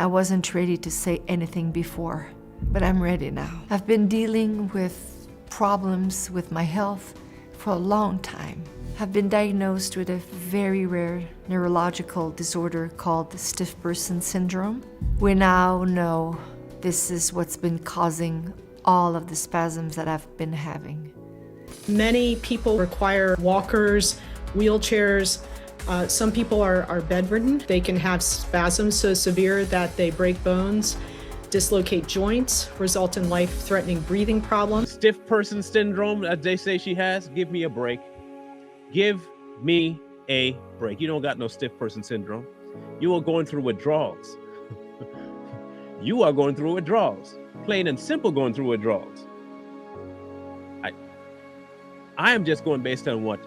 I wasn't ready to say anything before, but I'm ready now. I've been dealing with problems with my health for a long time. I've been diagnosed with a very rare neurological disorder called stiff person syndrome. We now know this is what's been causing all of the spasms that I've been having. Many people require walkers, wheelchairs. Some people are bedridden. They can have spasms so severe that they break bones, dislocate joints, result in life-threatening breathing problems. Stiff person syndrome, as they say she has, give me a break. Give me a break. You don't got no stiff person syndrome. You are going through withdrawals. You are going through withdrawals. Plain and simple going through withdrawals. I am just going based on what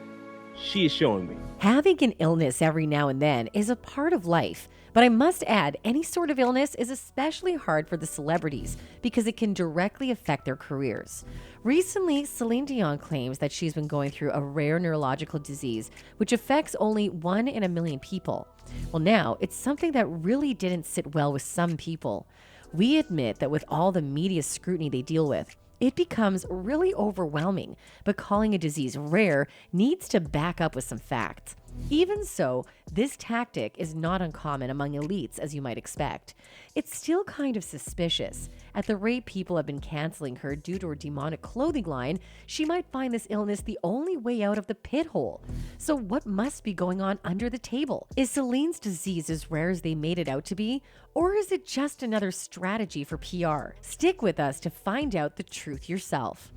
she is showing me. Having an illness every now and then is a part of life. But I must add, any sort of illness is especially hard for the celebrities because it can directly affect their careers. Recently, Celine Dion claims that she's been going through a rare neurological disease, which affects only 1 in a million people. Well, now, it's something that really didn't sit well with some people. We admit that with all the media scrutiny they deal with, it becomes really overwhelming, but calling a disease rare needs to back up with some facts. Even so, this tactic is not uncommon among elites, as you might expect. It's still kind of suspicious. At the rate people have been canceling her due to her demonic clothing line, she might find this illness the only way out of the pit hole. So what must be going on under the table? Is Celine's disease as rare as they made it out to be? Or is it just another strategy for PR? Stick with us to find out the truth yourself.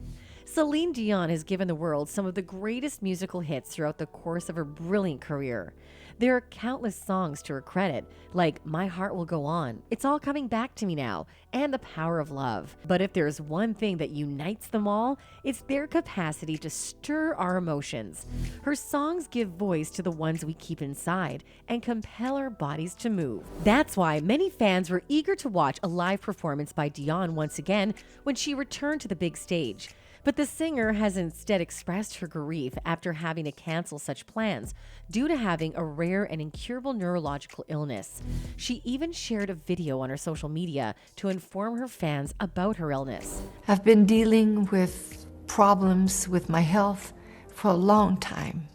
Celine Dion has given the world some of the greatest musical hits throughout the course of her brilliant career. There are countless songs to her credit, like My Heart Will Go On, It's All Coming Back to Me Now, and The Power of Love. But if there's one thing that unites them all, it's their capacity to stir our emotions. Her songs give voice to the ones we keep inside and compel our bodies to move. That's why many fans were eager to watch a live performance by Dion once again when she returned to the big stage. But the singer has instead expressed her grief after having to cancel such plans due to having a rare and incurable neurological illness. She even shared a video on her social media to inform her fans about her illness. I've been dealing with problems with my health for a long time.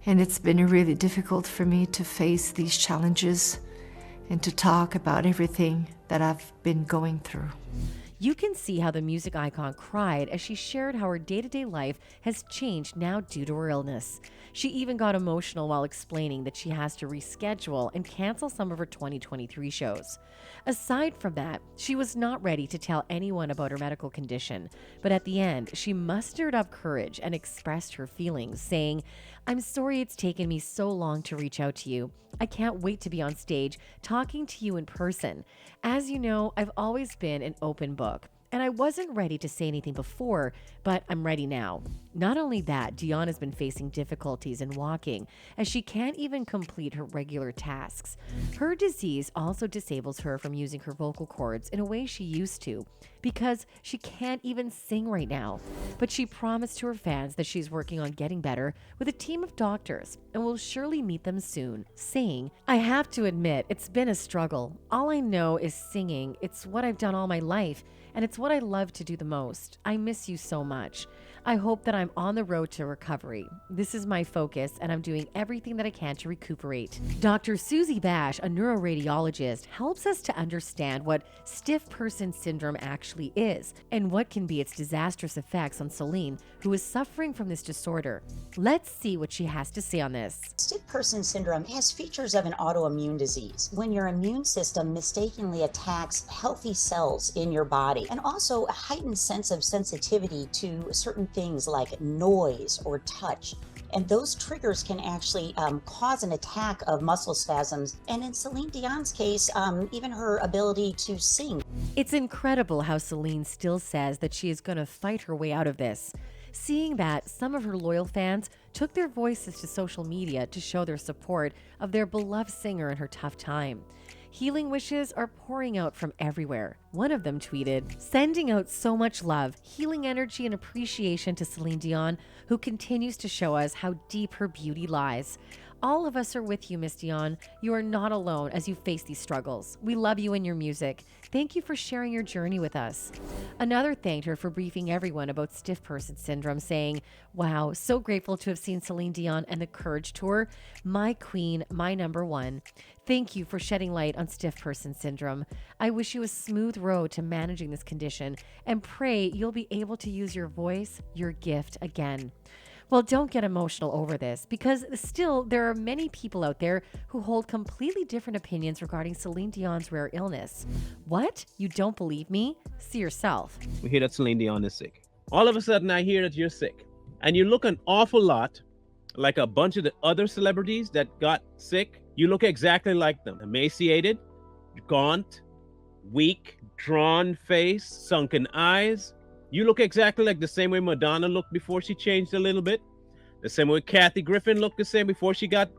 And it's been really difficult for me to face these challenges and to talk about everything that I've been going through. You can see how the music icon cried as she shared how her day-to-day life has changed now due to her illness. She even got emotional while explaining that she has to reschedule and cancel some of her 2023 shows. Aside from that, she was not ready to tell anyone about her medical condition, but at the end, she mustered up courage and expressed her feelings, saying, "I'm sorry it's taken me so long to reach out to you. I can't wait to be on stage talking to you in person. As you know, I've always been an open book. And I wasn't ready to say anything before, but I'm ready now." Not only that, Dion has been facing difficulties in walking as she can't even complete her regular tasks. Her disease also disables her from using her vocal cords in a way she used to because she can't even sing right now. But she promised to her fans that she's working on getting better with a team of doctors and will surely meet them soon, saying, "I have to admit, it's been a struggle. All I know is singing. It's what I've done all my life. And it's what I love to do the most. I miss you so much. I hope that I'm on the road to recovery. This is my focus, and I'm doing everything that I can to recuperate." Dr. Susie Bash, a neuroradiologist, helps us to understand what stiff person syndrome actually is and what can be its disastrous effects on Celine, who is suffering from this disorder. Let's see what she has to say on this. Stiff person syndrome has features of an autoimmune disease when your immune system mistakenly attacks healthy cells in your body, and also a heightened sense of sensitivity to certain things like noise or touch. And those triggers can actually cause an attack of muscle spasms. And in Celine Dion's case, even her ability to sing. It's incredible how Celine still says that she is going to fight her way out of this. Seeing that some of her loyal fans took their voices to social media to show their support of their beloved singer in her tough time. Healing wishes are pouring out from everywhere. One of them tweeted, "Sending out so much love, healing energy, and appreciation to Celine Dion, who continues to show us how deep her beauty lies. All of us are with you, Miss Dion. You are not alone as you face these struggles. We love you and your music. Thank you for sharing your journey with us. Another thanked her for briefing everyone about stiff person syndrome, saying, "Wow, so grateful to have seen Celine Dion and the Courage Tour. My queen, my number one. Thank you for shedding light on stiff person syndrome. I wish you a smooth road to managing this condition and pray you'll be able to use your voice, your gift again." Well, don't get emotional over this, because still there are many people out there who hold completely different opinions regarding Celine Dion's rare illness. What? You don't believe me? See yourself. We hear that Celine Dion is sick. All of a sudden, I hear that you're sick. And you look an awful lot like a bunch of the other celebrities that got sick. You look exactly like them. Emaciated, gaunt, weak, drawn face, sunken eyes. You look exactly like the same way Madonna looked before she changed a little bit. The same way Kathy Griffin looked the same before she got...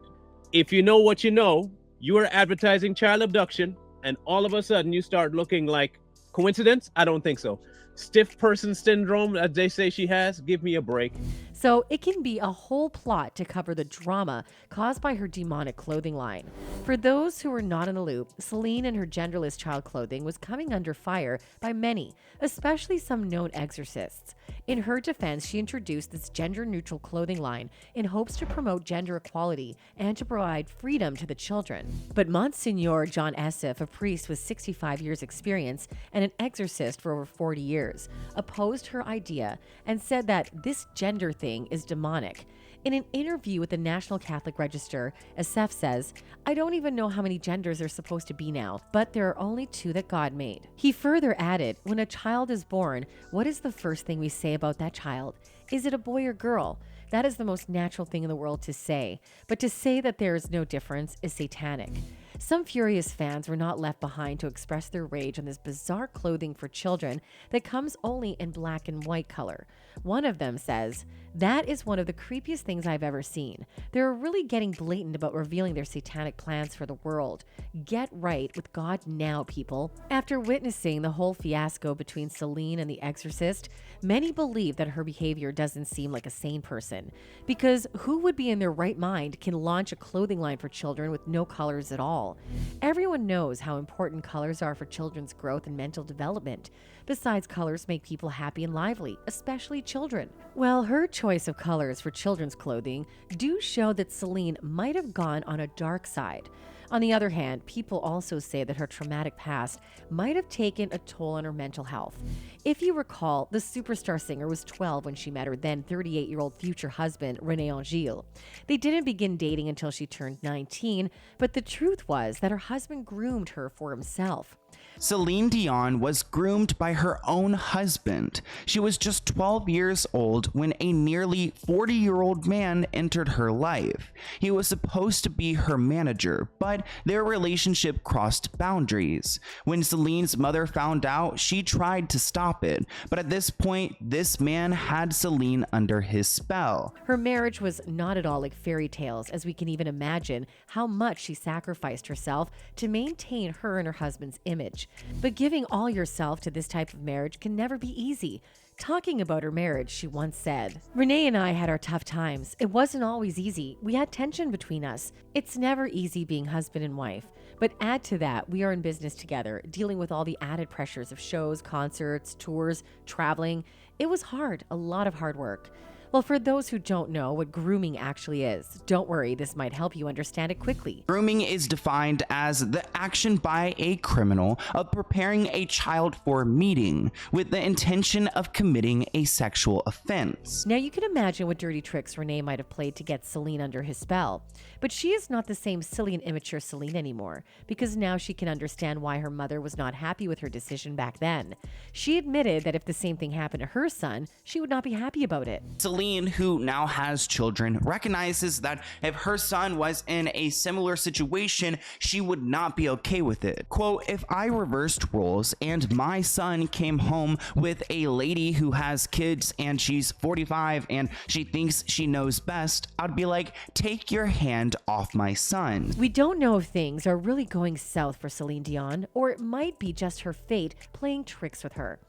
If you know what you know, you are advertising child abduction, and all of a sudden you start looking like... Coincidence? I don't think so. Stiff person syndrome, as they say she has, give me a break. So it can be a whole plot to cover the drama caused by her demonic clothing line. For those who are not in the loop, Celine and her genderless child clothing was coming under fire by many, especially some known exorcists. In her defense, she introduced this gender-neutral clothing line in hopes to promote gender equality and to provide freedom to the children. But Monsignor John Esseff, a priest with 65 years experience and an exorcist for over 40 years, opposed her idea and said that this gender thing is demonic. In an interview with the National Catholic Register, Esseff says, "I don't even know how many genders there are supposed to be now, but there are only two that God made." He further added, "When a child is born, what is the first thing we say about that child? Is it a boy or girl? That is the most natural thing in the world to say. But to say that there is no difference is satanic." Some furious fans were not left behind to express their rage on this bizarre clothing for children that comes only in black and white color. One of them says, "That is one of the creepiest things I've ever seen. They're really getting blatant about revealing their satanic plans for the world. Get right with God now, people." After witnessing the whole fiasco between Celine and the exorcist, many believe that her behavior doesn't seem like a sane person. Because who would be in their right mind can launch a clothing line for children with no colors at all? Everyone knows how important colors are for children's growth and mental development. Besides, colors make people happy and lively, especially children. Well, her choice of colors for children's clothing do show that Celine might have gone on a dark side. On the other hand, people also say that her traumatic past might have taken a toll on her mental health. If you recall, the superstar singer was 12 when she met her then 38-year-old future husband, René Angel. They didn't begin dating until she turned 19, but the truth was that her husband groomed her for himself. Celine Dion was groomed by her own husband. She was just 12 years old when a nearly 40-year-old man entered her life. He was supposed to be her manager, but their relationship crossed boundaries. When Celine's mother found out, she tried to stop it, but at this point, this man had Celine under his spell. Her marriage was not at all like fairy tales, as we can even imagine how much she sacrificed herself to maintain her and her husband's image. But giving all yourself to this type of marriage can never be easy. Talking about her marriage, she once said, "Renee and I had our tough times. It wasn't always easy. We had tension between us. It's never easy being husband and wife. But add to that, we are in business together, dealing with all the added pressures of shows, concerts, tours, traveling. It was hard, a lot of hard work." Well, for those who don't know what grooming actually is, don't worry, this might help you understand it quickly. Grooming is defined as the action by a criminal of preparing a child for a meeting with the intention of committing a sexual offense. Now you can imagine what dirty tricks Renee might have played to get Celine under his spell. But she is not the same silly and immature Celine anymore, because now she can understand why her mother was not happy with her decision back then. She admitted that if the same thing happened to her son, she would not be happy about it. Celine, who now has children, recognizes that if her son was in a similar situation, she would not be okay with it. Quote, "If I reversed roles and my son came home with a lady who has kids and she's 45 and she thinks she knows best, I'd be like, take your hand off my son." We don't know if things are really going south for Celine Dion, or it might be just her fate playing tricks with her.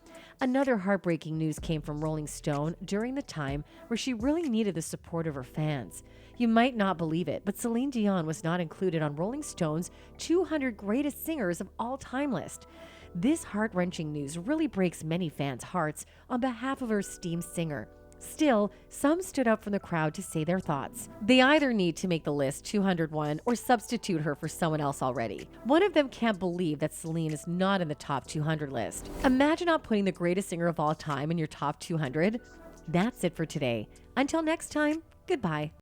Another heartbreaking news came from Rolling Stone during the time where she really needed the support of her fans. You might not believe it, but Celine Dion was not included on Rolling Stone's 200 Greatest Singers of All Time list. This heart-wrenching news really breaks many fans' hearts on behalf of her esteemed singer. Still, some stood up from the crowd to say their thoughts. They either need to make the list 201 or substitute her for someone else already. One of them can't believe that Celine is not in the top 200 list. Imagine not putting the greatest singer of all time in your top 200. That's it for today. Until next time, goodbye.